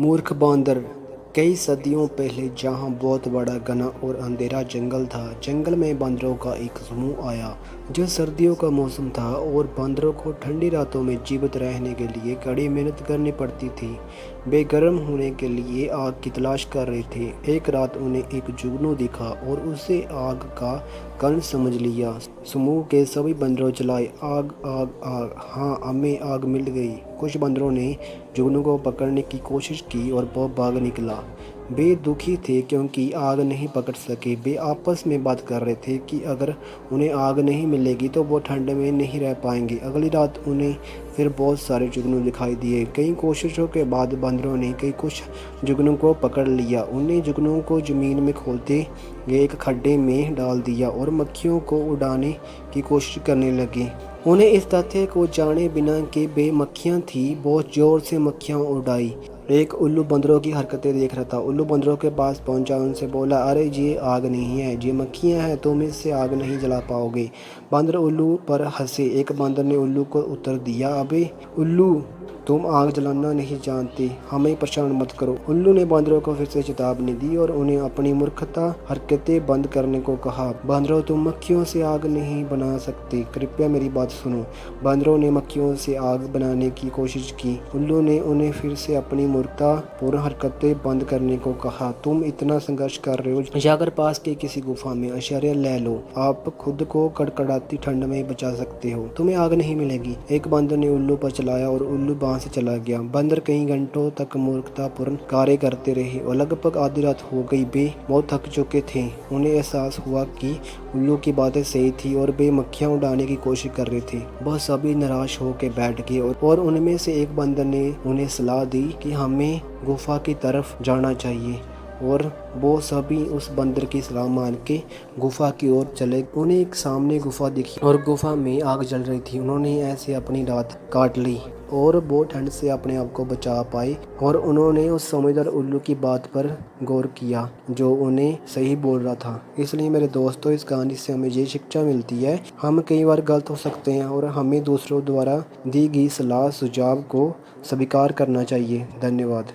मूर्ख बांदर। कई सदियों पहले जहाँ बहुत बड़ा घना और अंधेरा जंगल था, जंगल में बांदरों का एक समूह आया। जो सर्दियों का मौसम था और बांदरों को ठंडी रातों में जीवित रहने के लिए कड़ी मेहनत करनी पड़ती थी। वे गर्म होने के लिए आग की तलाश कर रहे थे। एक रात उन्हें एक जुगनू दिखा और उसे आग का कारण समझ लिया। समूह के सभी बंदरों चिल्लाए, आग आग आग, हाँ हमें आग मिल गई। कुछ बंदरों ने जुगनू को पकड़ने की कोशिश की और वो भाग निकला। वे दुखी थे क्योंकि आग नहीं पकड़ सके। वे आपस में बात कर रहे थे कि अगर उन्हें आग नहीं मिलेगी तो वो ठंड में नहीं रह पाएंगे। अगली रात उन्हें फिर बहुत सारे जुगनू दिखाई दिए। कई कोशिशों के बाद बंदरों ने कई कुछ जुगनू को पकड़ लिया। उन्हें जुगनू को ज़मीन में खोदते गए एक खड्डे में डाल दिया और मक्खियों को उड़ाने की कोशिश करने लगे। उन्हें इस तथ्य को जाने बिना कि वे मक्खियाँ थीं, बहुत ज़ोर से मक्खियाँ उड़ाई। एक उल्लू बंदरों की हरकतें देख रहा था। उल्लू बंदरों के पास पहुंचा, उनसे बोला, अरे ये आग नहीं है, ये मक्खियाँ हैं, तुम इससे आग नहीं जला पाओगे। बंदर उल्लू पर हंसे। एक बंदर ने उल्लू को उत्तर दिया, अबे उल्लू, तुम आग जलाना नहीं जानते, हमें परेशान मत करो। उल्लू ने बंदरों को फिर से चेतावनी दी और उन्हें अपनी मूर्खता हरकतें बंद करने को कहा। बंदरों, तुम मक्खियों से आग नहीं बना सकते, कृपया मेरी बात सुनो। बंदरों ने मक्खियों से आग बनाने की कोशिश की। उल्लू ने उन्हें फिर से अपनी मूर्खता पूर्ण हरकतें बंद करने को कहा। तुम इतना संघर्ष कर रहे हो, जाकर पास के किसी गुफा में आश्रय ले लो, आप खुद को कड़कड़ाती ठंड में बचा सकते हो, तुम्हें आग नहीं मिलेगी। एक बंदर ने उल्लू पर चलाया और उल्लू वहां से चला गया। बंदर कई घंटों तक मूर्खतापूर्ण कार्य करते रहे और लगभग आधी रात हो गई। वे बहुत थक चुके थे। उन्हें एहसास हुआ कि उल्लू की बातें सही थी और वे मक्खियाँ उड़ाने की कोशिश कर रहे थे। वह सभी निराश होकर बैठ गए और उनमें से एक बंदर ने उन्हें सलाह दी कि हमें गुफा की तरफ जाना चाहिए और वो सभी उस बंदर की सलाह मान के गुफा की ओर चले। उन्हें एक सामने गुफा दिखी और गुफा में आग जल रही थी। उन्होंने ऐसे अपनी रात काट ली और वो ठंड से अपने आप को बचा पाए। और उन्होंने उस समझदार उल्लू की बात पर गौर किया जो उन्हें सही बोल रहा था। इसलिए मेरे दोस्तों, इस कहानी से हमें ये शिक्षा मिलती है, हम कई बार गलत हो सकते हैं और हमें दूसरों द्वारा दी गई सलाह सुझाव को स्वीकार करना चाहिए। धन्यवाद।